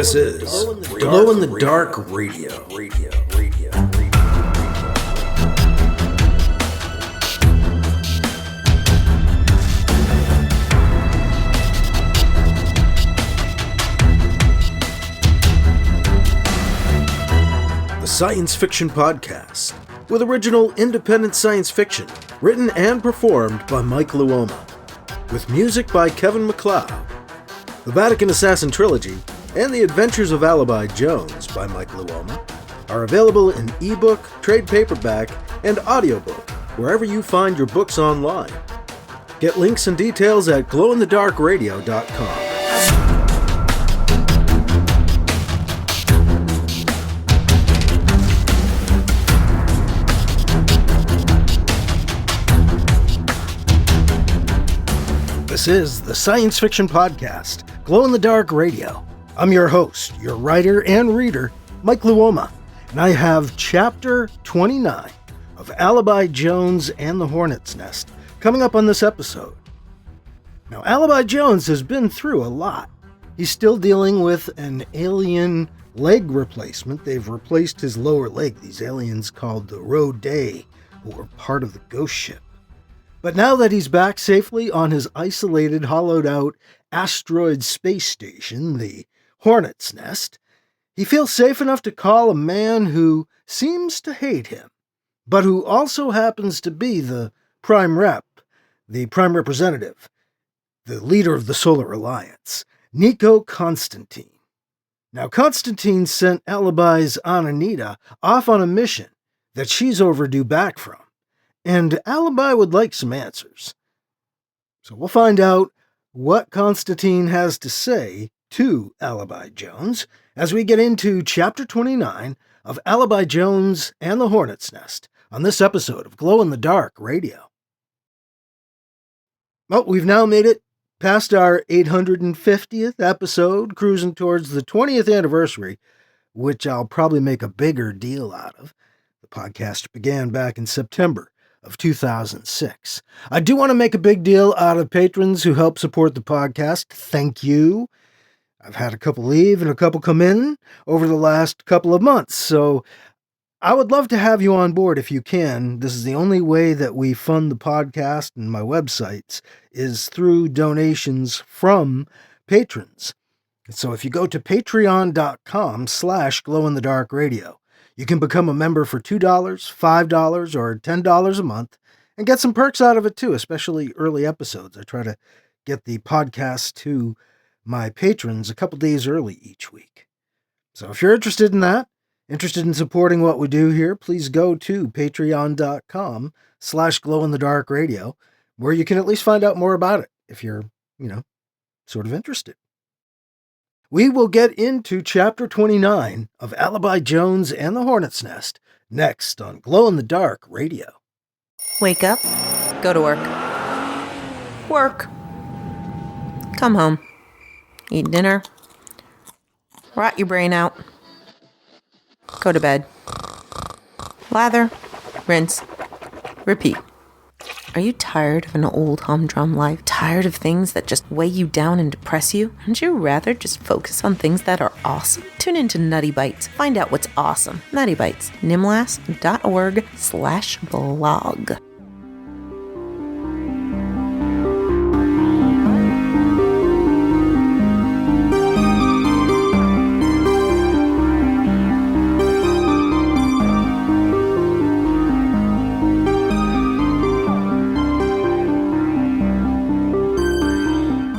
This is Glow in the Dark Radio. The science fiction podcast with original independent science fiction written and performed by Mike Luoma, with music by Kevin MacLeod. The Vatican Assassin Trilogy and The Adventures of Alibi Jones by Mike Luoma are available in ebook, trade paperback, and audiobook wherever you find your books online. Get links and details at glowinthedarkradio.com. This is the science fiction podcast, Glow in the Dark Radio. I'm your host, your writer and reader, Mike Luoma, and I have Chapter 29 of Alibi Jones and the Hornet's Nest coming up on this episode. Now, Alibi Jones has been through a lot. He's still dealing with an alien leg replacement. They've replaced his lower leg, these aliens called the Rodé, who were part of the ghost ship. But now that he's back safely on his isolated, hollowed-out asteroid space station, the Hornet's Nest, he feels safe enough to call a man who seems to hate him, but who also happens to be the prime rep, the prime representative, the leader of the Solar Alliance, Nikko Constantine. Now, Constantine sent Alibi's Aunt Anita off on a mission that she's overdue back from. And Alibi would like some answers. So we'll find out what Constantine has to say to Alibi Jones as we get into Chapter 29 of Alibi Jones and the Hornet's Nest on this episode of Glow in the Dark Radio. Well, we've now made it past our 850th episode, cruising towards the 20th anniversary, which I'll probably make a bigger deal out of. The podcast began back in September of 2006. I do want to make a big deal out of patrons who help support the podcast. Thank you. I've had a couple leave and a couple come in over the last couple of months, so I would love to have you on board if you can. This is the only way that we fund the podcast and my websites is through donations from patrons. So if you go to patreon.com/glowinthedarkradio, you can become a member for $2, $5, or $10 a month and get some perks out of it too, especially early episodes. I try to get the podcast to my patrons a couple days early each week. So if you're interested in that, interested in supporting what we do here, please go to patreon.com/glowinthedarkradio, where you can at least find out more about it if you're, sort of interested. We will get into Chapter 29 of Alibi Jones and the Hornet's Nest next on Glow in the Dark Radio. Wake up, go to work. Work. Come home. Eat dinner. Rot your brain out. Go to bed. Lather. Rinse. Repeat. Are you tired of an old humdrum life? Tired of things that just weigh you down and depress you? Wouldn't you rather just focus on things that are awesome? Tune into Nutty Bites. Find out what's awesome. Nutty Bites. nimlas.org/blog.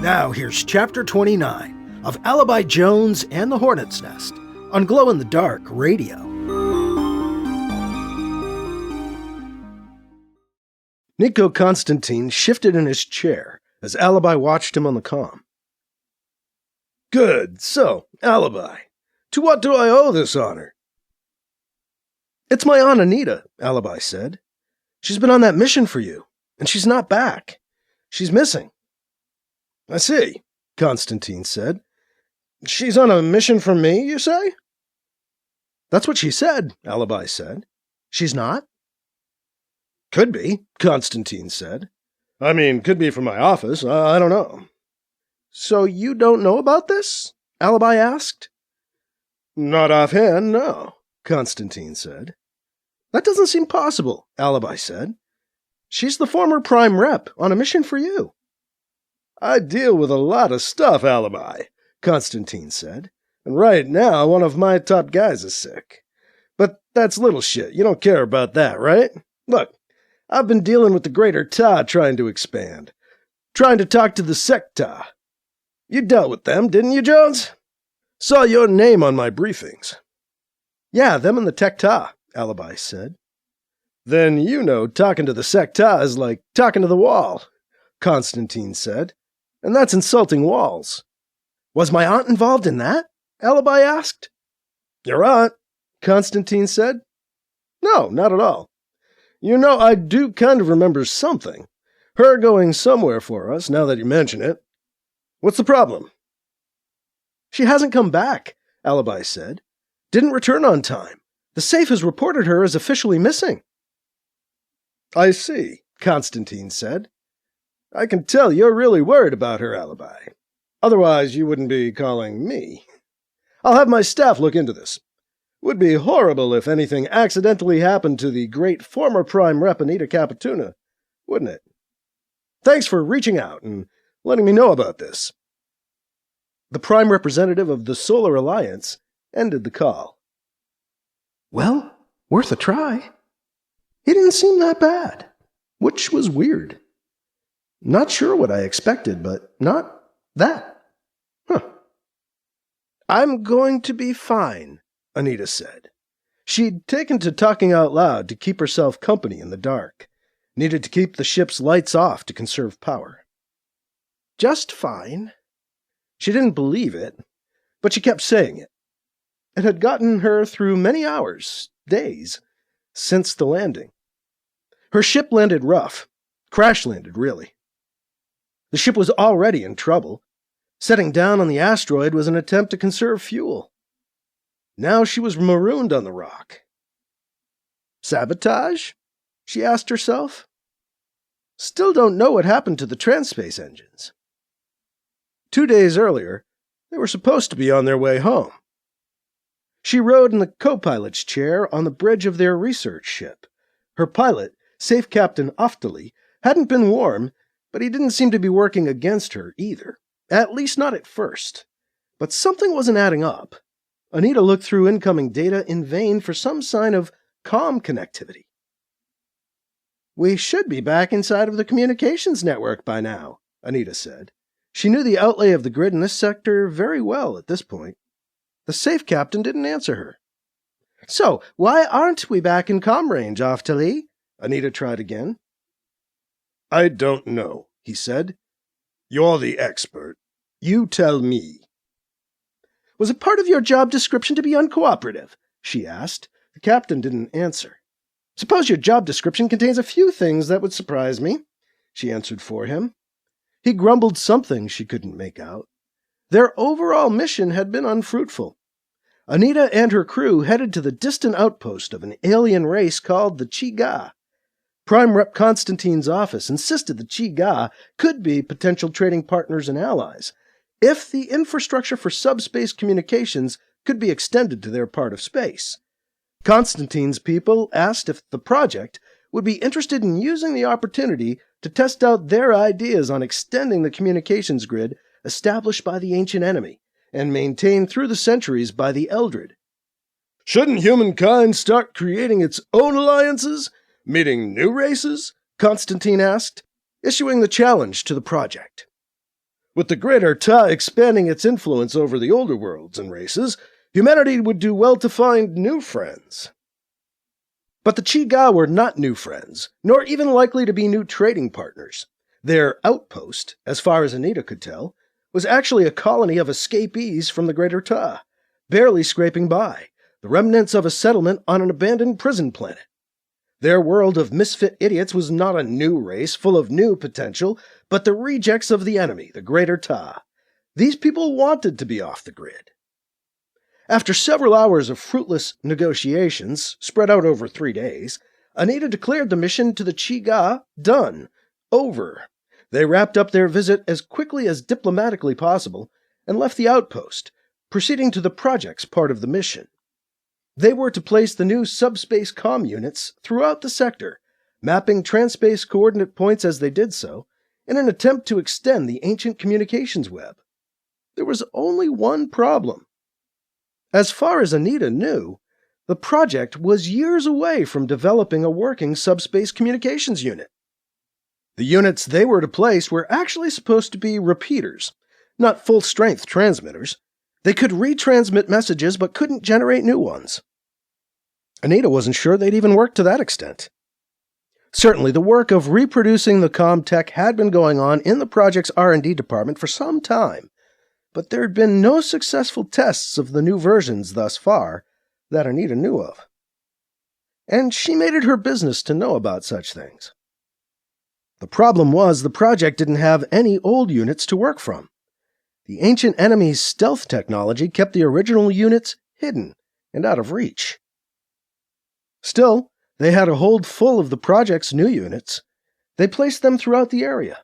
Now here's Chapter 29 of Alibi Jones and the Hornet's Nest on Glow in the Dark Radio. Nikko Constantine shifted in his chair as Alibi watched him on the comm. Good. So, Alibi, to what do I owe this honor? It's my Aunt Anita, Alibi said. She's been on that mission for you, and she's not back. She's missing. I see, Constantine said. She's on a mission for me, you say? That's what she said, Alibi said. She's not? Could be, Constantine said. I mean, could be from my office. I don't know. So you don't know about this? Alibi asked. Not offhand, no, Constantine said. That doesn't seem possible, Alibi said. She's the former Prime Rep on a mission for you. I deal with a lot of stuff, Alibi, Constantine said. And right now, one of my top guys is sick. But that's little shit. You don't care about that, right? Look, I've been dealing with the Greater Ta trying to expand. Trying to talk to the Secta. You dealt with them, didn't you, Jones? Saw your name on my briefings. Yeah, them and the Tech-Ta, Alibi said. Then you know talking to the Secta is like talking to the wall, Constantine said. And that's insulting walls. Was my aunt involved in that? Alibi asked. Your aunt, Constantine said. No, not at all. You know, I do kind of remember something. Her going somewhere for us, now that you mention it. What's the problem? She hasn't come back, Alibi said. Didn't return on time. The safe has reported her as officially missing. I see, Constantine said. I can tell you're really worried about her, Alibi. Otherwise, you wouldn't be calling me. I'll have my staff look into this. Would be horrible if anything accidentally happened to the great former Prime Rep Anita Capituna, wouldn't it? Thanks for reaching out and letting me know about this. The Prime Representative of the Solar Alliance ended the call. Well, worth a try. He didn't seem that bad, which was weird. Not sure what I expected, but not that. I'm going to be fine, Anita said. She'd taken to talking out loud to keep herself company in the dark. Needed to keep the ship's lights off to conserve power. Just fine. She didn't believe it, but she kept saying it. It had gotten her through many hours, days, since the landing. Her ship landed rough. Crash-landed, really. The ship was already in trouble. Setting down on the asteroid was an attempt to conserve fuel. Now she was marooned on the rock. Sabotage? She asked herself. Still don't know what happened to the transspace engines. 2 days earlier, they were supposed to be on their way home. She rode in the co-pilot's chair on the bridge of their research ship. Her pilot, Safe Captain Oftali, hadn't been warm, but he didn't seem to be working against her either. At least not at first. But something wasn't adding up. Anita looked through incoming data in vain for some sign of comm connectivity. We should be back inside of the communications network by now, Anita said. She knew the outlay of the grid in this sector very well at this point. The safe captain didn't answer her. So, why aren't we back in comm range, Oftali? Anita tried again. I don't know, he said. You're the expert. You tell me. Was it part of your job description to be uncooperative? She asked. The captain didn't answer. Suppose your job description contains a few things that would surprise me, she answered for him. He grumbled something she couldn't make out. Their overall mission had been unfruitful. Anita and her crew headed to the distant outpost of an alien race called the Chi-Ga. Prime Rep Constantine's office insisted the Chi-Ga could be potential trading partners and allies, if the infrastructure for subspace communications could be extended to their part of space. Constantine's people asked if the project would be interested in using the opportunity to test out their ideas on extending the communications grid established by the ancient enemy and maintained through the centuries by the Eldred. Shouldn't humankind start creating its own alliances, meeting new races? Constantine asked, issuing the challenge to the project. With the Greater Ta expanding its influence over the older worlds and races, humanity would do well to find new friends. But the Chi-Ga were not new friends, nor even likely to be new trading partners. Their outpost, as far as Anita could tell, was actually a colony of escapees from the Greater Ta, barely scraping by, the remnants of a settlement on an abandoned prison planet. Their world of misfit idiots was not a new race full of new potential, but the rejects of the enemy, the Greater Ta. These people wanted to be off the grid. After several hours of fruitless negotiations, spread out over 3 days, Anita declared the mission to the Chi-Ga done, over. They wrapped up their visit as quickly as diplomatically possible and left the outpost, proceeding to the project's part of the mission. They were to place the new subspace comm units throughout the sector, mapping transspace coordinate points as they did so, in an attempt to extend the ancient communications web. There was only one problem. As far as Anita knew, the project was years away from developing a working subspace communications unit. The units they were to place were actually supposed to be repeaters, not full-strength transmitters. They could retransmit messages but couldn't generate new ones. Anita wasn't sure they'd even work to that extent. Certainly, the work of reproducing the comm tech had been going on in the project's R&D department for some time, but there had been no successful tests of the new versions thus far that Anita knew of. And she made it her business to know about such things. The problem was the project didn't have any old units to work from. The ancient enemy's stealth technology kept the original units hidden and out of reach. Still, they had a hold full of the project's new units. They placed them throughout the area.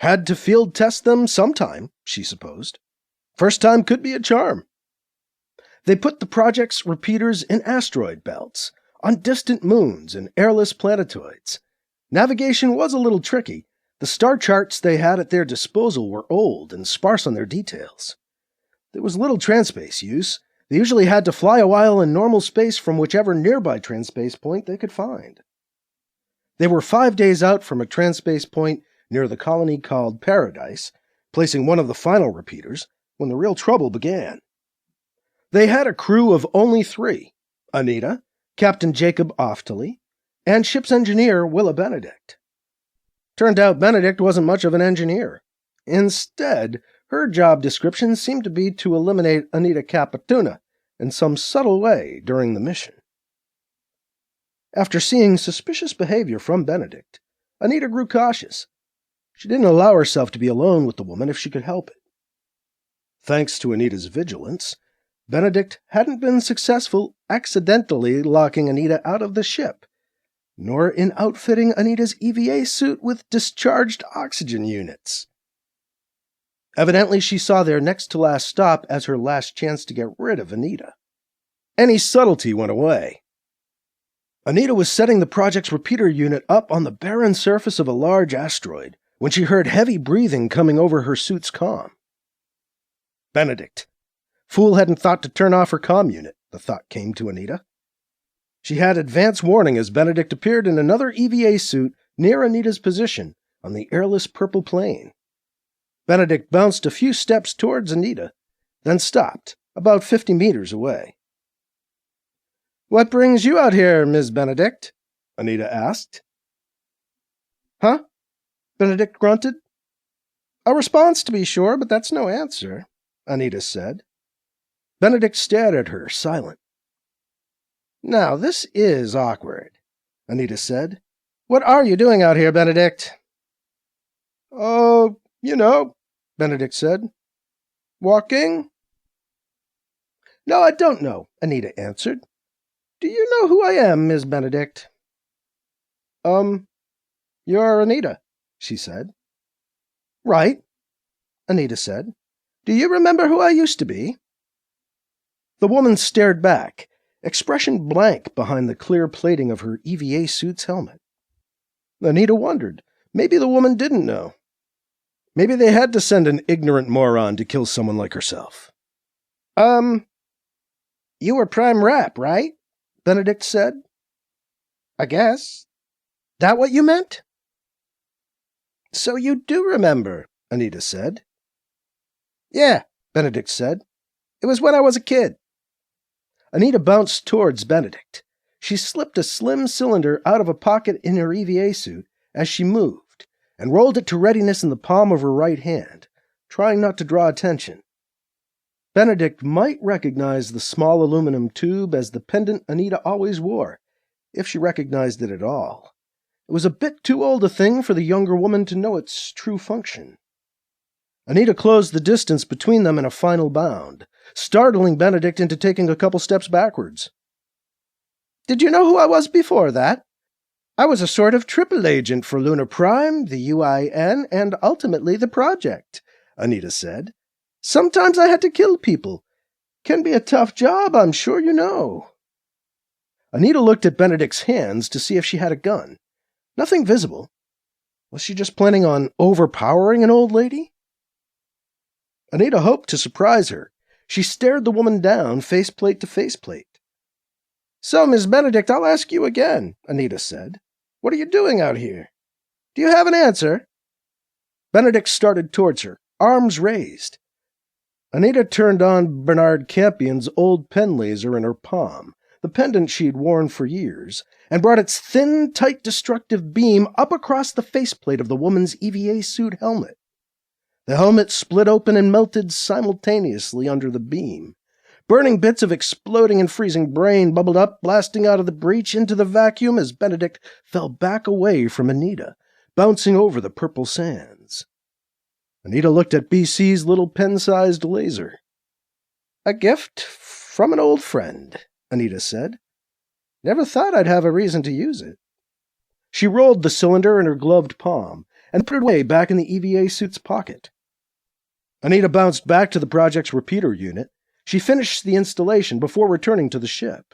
Had to field test them sometime, she supposed. First time could be a charm. They put the project's repeaters in asteroid belts, on distant moons and airless planetoids. Navigation was a little tricky. The star charts they had at their disposal were old and sparse on their details. There was little transspace use. They usually had to fly a while in normal space from whichever nearby transspace point they could find. They were 5 days out from a transspace point near the colony called Paradise, placing one of the final repeaters, when the real trouble began. They had a crew of only 3, Anita, Captain Jacob Oftley, and ship's engineer Willa Benedict. Turned out Benedict wasn't much of an engineer. Instead, her job description seemed to be to eliminate Anita Capituna in some subtle way during the mission. After seeing suspicious behavior from Benedict, Anita grew cautious. She didn't allow herself to be alone with the woman if she could help it. Thanks to Anita's vigilance, Benedict hadn't been successful accidentally locking Anita out of the ship, nor in outfitting Anita's EVA suit with discharged oxygen units. Evidently, she saw their next-to-last stop as her last chance to get rid of Anita. Any subtlety went away. Anita was setting the project's repeater unit up on the barren surface of a large asteroid when she heard heavy breathing coming over her suit's comm. Benedict. Fool hadn't thought to turn off her comm unit, the thought came to Anita. She had advance warning as Benedict appeared in another EVA suit near Anita's position on the airless purple plain. Benedict bounced a few steps towards Anita, then stopped, about 50 meters away. "What brings you out here, Miss Benedict?" Anita asked. "Huh?" Benedict grunted. "A response, to be sure, but that's no answer," Anita said. Benedict stared at her, silent. "Now, this is awkward," Anita said. "What are you doing out here, Benedict?" "Oh, you know," Benedict said. "Walking?" "No, I don't know," Anita answered. "Do you know who I am, Miss Benedict?" You're Anita," she said. "Right," Anita said. "Do you remember who I used to be?" The woman stared back, expression blank behind the clear plating of her EVA suit's helmet. Anita wondered. Maybe the woman didn't know. Maybe they had to send an ignorant moron to kill someone like herself. You were Prime Rap, right?" Benedict said. "I guess. That what you meant?" "So you do remember," Anita said. "Yeah," Benedict said. "It was when I was a kid." Anita bounced towards Benedict. She slipped a slim cylinder out of a pocket in her EVA suit as she moved, and rolled it to readiness in the palm of her right hand, trying not to draw attention. Benedict might recognize the small aluminum tube as the pendant Anita always wore, if she recognized it at all. It was a bit too old a thing for the younger woman to know its true function. Anita closed the distance between them in a final bound, startling Benedict into taking a couple steps backwards. "Did you know who I was before that? I was a sort of triple agent for Lunar Prime, the UIN, and ultimately the project," Anita said. Sometimes I had to kill people. Can be a tough job, I'm sure you know. Anita looked at Benedict's hands to see if she had a gun. Nothing visible. Was she just planning on overpowering an old lady? Anita hoped to surprise her. She stared the woman down, faceplate to faceplate. So, Miss Benedict, I'll ask you again, Anita said. What are you doing out here? Do you have an answer? Benedict started towards her, arms raised. Anita turned on Bernard Campion's old pen laser in her palm, the pendant she'd worn for years, and brought its thin, tight, destructive beam up across the faceplate of the woman's EVA suit helmet. The helmet split open and melted simultaneously under the beam. Burning bits of exploding and freezing brain bubbled up, blasting out of the breach into the vacuum as Benedict fell back away from Anita, bouncing over the purple sands. Anita looked at BC's little pen-sized laser. A gift from an old friend, Anita said. Never thought I'd have a reason to use it. She rolled the cylinder in her gloved palm and put it away back in the EVA suit's pocket. Anita bounced back to the project's repeater unit. She finished the installation before returning to the ship.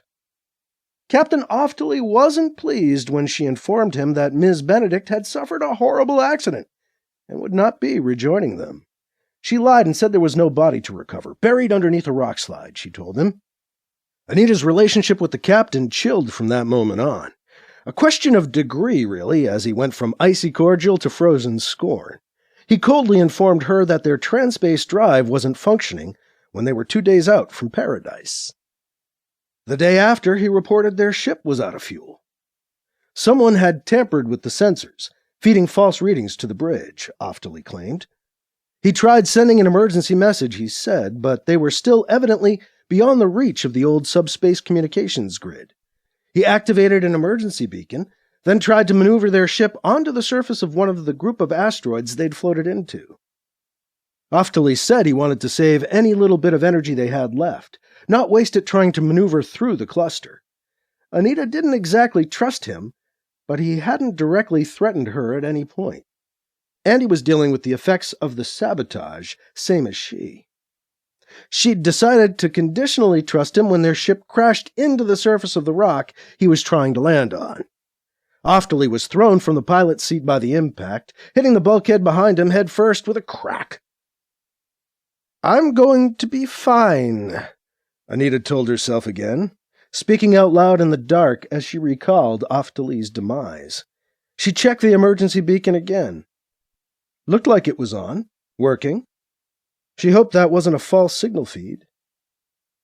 Captain Oftley wasn't pleased when she informed him that Ms. Benedict had suffered a horrible accident and would not be rejoining them. She lied and said there was no body to recover, buried underneath a rockslide, she told him. Anita's relationship with the captain chilled from that moment on. A question of degree, really, as he went from icy cordial to frozen scorn. He coldly informed her that their trans-space drive wasn't functioning when they were 2 days out from Paradise. The day after, he reported their ship was out of fuel. Someone had tampered with the sensors, feeding false readings to the bridge, Oftley claimed. He tried sending an emergency message, he said, but they were still evidently beyond the reach of the old subspace communications grid. He activated an emergency beacon, then tried to maneuver their ship onto the surface of one of the group of asteroids they'd floated into. Oftley said he wanted to save any little bit of energy they had left, not waste it trying to maneuver through the cluster. Anita didn't exactly trust him, but he hadn't directly threatened her at any point. And he was dealing with the effects of the sabotage, same as she. She'd decided to conditionally trust him when their ship crashed into the surface of the rock he was trying to land on. Oftley was thrown from the pilot's seat by the impact, hitting the bulkhead behind him head first with a crack. I'm going to be fine, Anita told herself again, speaking out loud in the dark as she recalled Oftley's demise. She checked the emergency beacon again. Looked like it was on, working. She hoped that wasn't a false signal feed.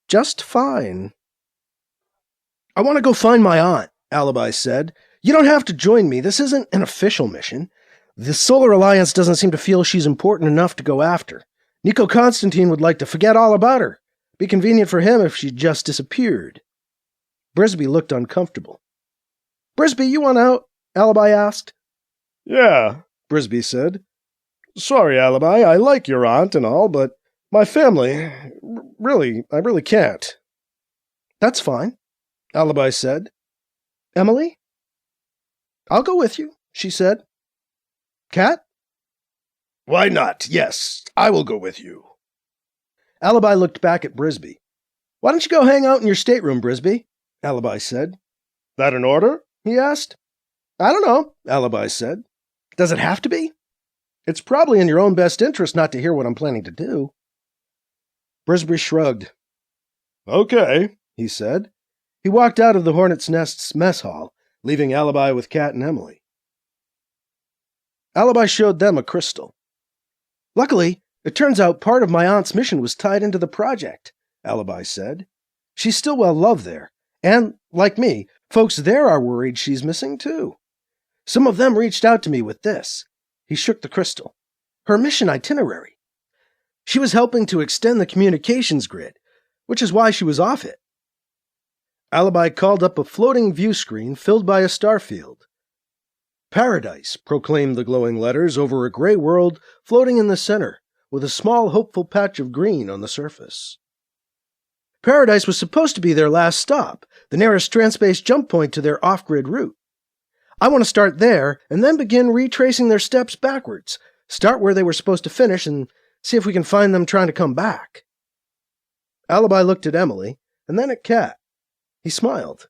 Just fine. I want to go find my aunt, Alibi said. You don't have to join me. This isn't an official mission. The Solar Alliance doesn't seem to feel she's important enough to go after. Nikko Constantine would like to forget all about her. Be convenient for him if she just disappeared. Brisby looked uncomfortable. Brisby, you want out? Alibi asked. Yeah, Brisby said. Sorry, Alibi, I like your aunt and all, but my family, I really can't. That's fine, Alibi said. Emily? I'll go with you, she said. Cat? Why not? Yes, I will go with you. Alibi looked back at Brisby. Why don't you go hang out in your stateroom, Brisby? Alibi said. That an order? He asked. I don't know, Alibi said. Does it have to be? It's probably in your own best interest not to hear what I'm planning to do. Brisby shrugged. Okay, he said. He walked out of the Hornet's Nest's mess hall, leaving Alibi with Kat and Emily. Alibi showed them a crystal. Luckily, it turns out part of my aunt's mission was tied into the project, Alibi said. She's still well loved there, and, like me, folks there are worried she's missing too. Some of them reached out to me with this. He shook the crystal. Her mission itinerary. She was helping to extend the communications grid, which is why she was off it. Alibi called up a floating view screen filled by a star field. Paradise, proclaimed the glowing letters over a gray world floating in the center, with a small hopeful patch of green on the surface. Paradise was supposed to be their last stop, the nearest transspace jump point to their off-grid route. I want to start there, and then begin retracing their steps backwards, start where they were supposed to finish, and See if we can find them trying to come back. Alibi looked at Emily, and then at Kat. He smiled.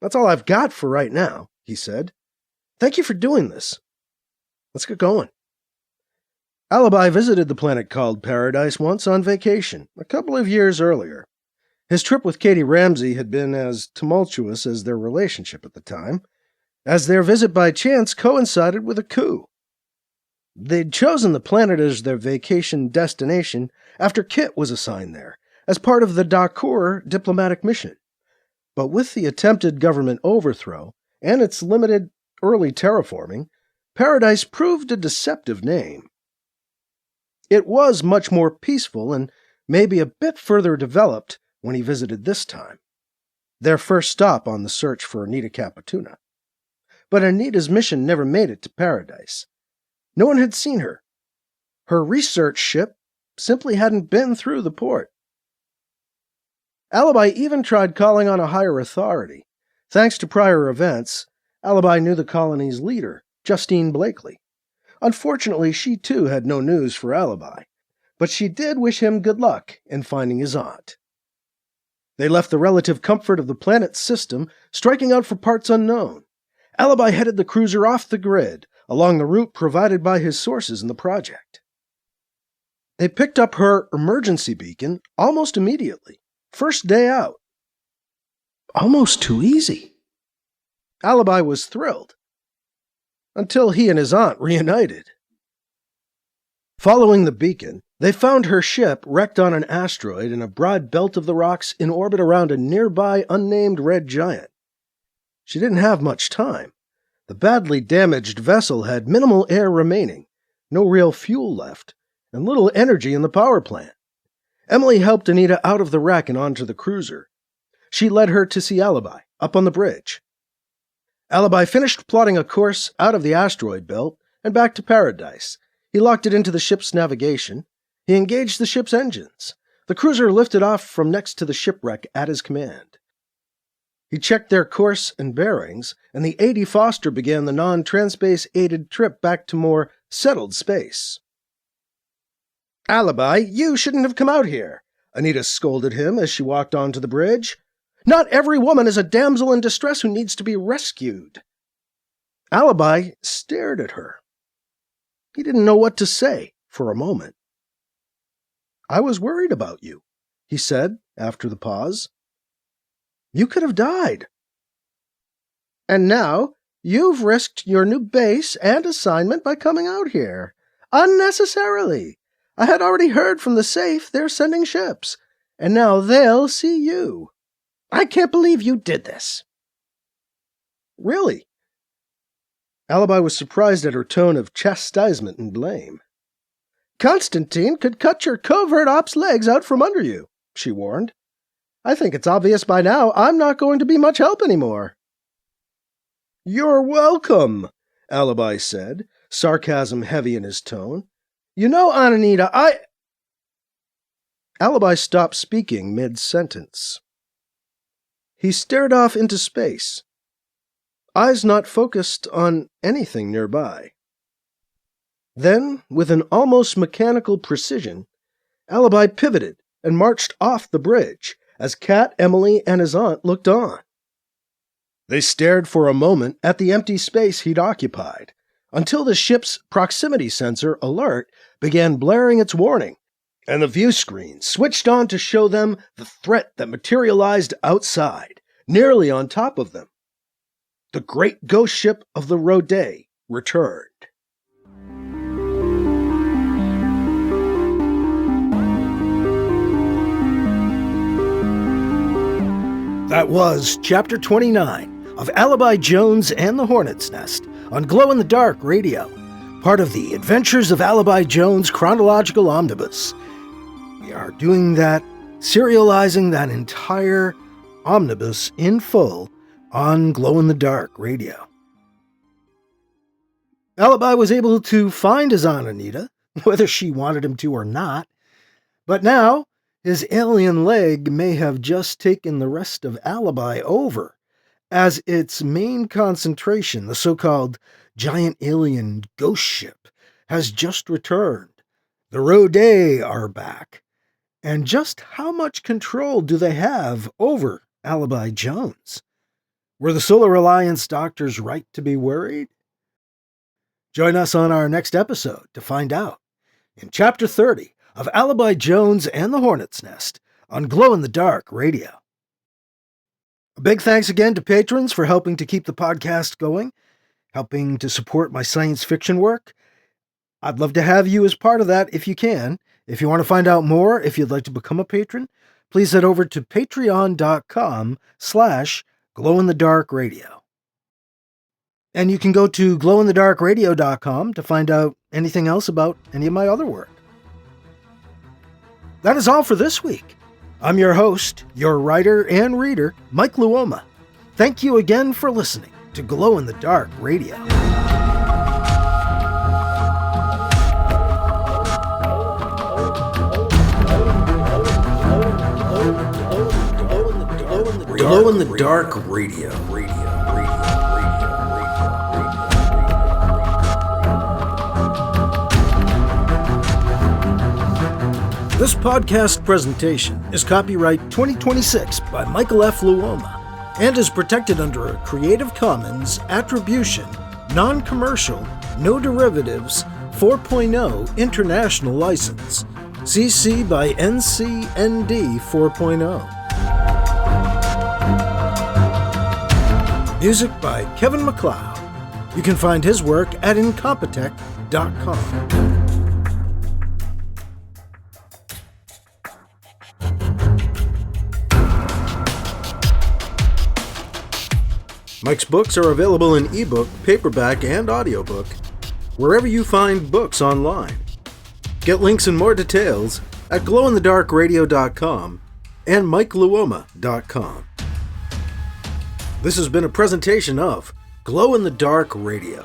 That's all I've got for right now, he said. Thank you for doing this. Let's get going. Alibi visited the planet called Paradise once on vacation, a couple of years earlier. His trip with Katie Ramsey had been as tumultuous as their relationship at the time, as their visit by chance coincided with a coup. They'd chosen the planet as their vacation destination after Kit was assigned there, as part of the Dakur diplomatic mission. But with the attempted government overthrow and its limited early terraforming, Paradise proved a deceptive name. It was much more peaceful and maybe a bit further developed when he visited this time, their first stop on the search for Anita Capituna. But Anita's mission never made it to Paradise. No one had seen her. Her research ship simply hadn't been through the port. Alibi even tried calling on a higher authority. Thanks to prior events, Alibi knew the colony's leader, Justine Blakely. Unfortunately, she too had no news for Alibi, but she did wish him good luck in finding his aunt. They left the relative comfort of the planet's system, striking out for parts unknown. Alibi headed the cruiser off the grid, along the route provided by his sources in the project. They picked up her emergency beacon almost immediately, first day out. Almost too easy. Alibi was thrilled, until he and his aunt reunited. Following the beacon, they found her ship wrecked on an asteroid in a broad belt of the rocks in orbit around a nearby unnamed red giant. She didn't have much time. The badly damaged vessel had minimal air remaining, no real fuel left, and little energy in the power plant. Emily helped Anita out of the wreck and onto the cruiser. She led her to see Alibi, up on the bridge. Alibi finished plotting a course out of the asteroid belt and back to Paradise. He locked it into the ship's navigation. He engaged the ship's engines. The cruiser lifted off from next to the shipwreck at his command. He checked their course and bearings, and the A.D. Foster began the non-transspace-aided trip back to more settled space. Alibi, you shouldn't have come out here, Anita scolded him as she walked onto the bridge. Not every woman is a damsel in distress who needs to be rescued. Alibi stared at her. He didn't know what to say for a moment. I was worried about you, he said after the pause. You could have died. And now you've risked your new base and assignment by coming out here. Unnecessarily. I had already heard from the safe they're sending ships, and now they'll see you. I can't believe you did this. Really? Alibi was surprised at her tone of chastisement and blame. Constantine could cut your covert ops legs out from under you, she warned. I think it's obvious by now I'm not going to be much help anymore. You're welcome, Alibi said, sarcasm heavy in his tone. You know, Aunt Anita, Alibi stopped speaking mid-sentence. He stared off into space, eyes not focused on anything nearby. Then, with an almost mechanical precision, Alibi pivoted and marched off the bridge as Kat, Emily, and his aunt looked on. They stared for a moment at the empty space he'd occupied, until the ship's proximity sensor alert began blaring its warning, and the view screen switched on to show them the threat that materialized outside, nearly on top of them. The great ghost ship of the Rodet returned. That was Chapter 29 of Alibi Jones and the Hornet's Nest on Glow in the Dark Radio, part of the Adventures of Alibi Jones Chronological Omnibus. We are doing that, serializing that entire omnibus in full on Glow in the Dark Radio. Alibi was able to find his Aunt Anita, whether she wanted him to or not, but now his alien leg may have just taken the rest of Alibi over, as its main concentration, the so-called giant alien ghost ship, has just returned, The Rodet are back. And just how much control do they have over Alibi Jones? Were the Solar Alliance doctors right to be worried? Join us on our next episode to find out in Chapter 30 of Alibi Jones and the Hornet's Nest on Glow in the Dark Radio. A big thanks again to patrons for helping to keep the podcast going, helping to support my science fiction work. I'd love to have you as part of that if you can. If you want to find out more, if you'd like to become a patron, please head over to patreon.com/glowinthedarkradio. And you can go to glowinthedarkradio.com to find out anything else about any of my other work. That is all for this week. I'm your host, your writer and reader, Mike Luoma. Thank you again for listening to Glow in the Dark Radio. Glow in the Dark Radio. This podcast presentation is copyright 2026 by Michael F. Luoma and is protected under a Creative Commons Attribution, Non-Commercial, No Derivatives 4.0 International License, CC by NC-ND 4.0. Music by Kevin MacLeod. You can find his work at incompetech.com. Mike's books are available in ebook, paperback, and audiobook, wherever you find books online. Get links and more details at glowinthedarkradio.com and mikeluoma.com. This has been a presentation of Glow in the Dark Radio.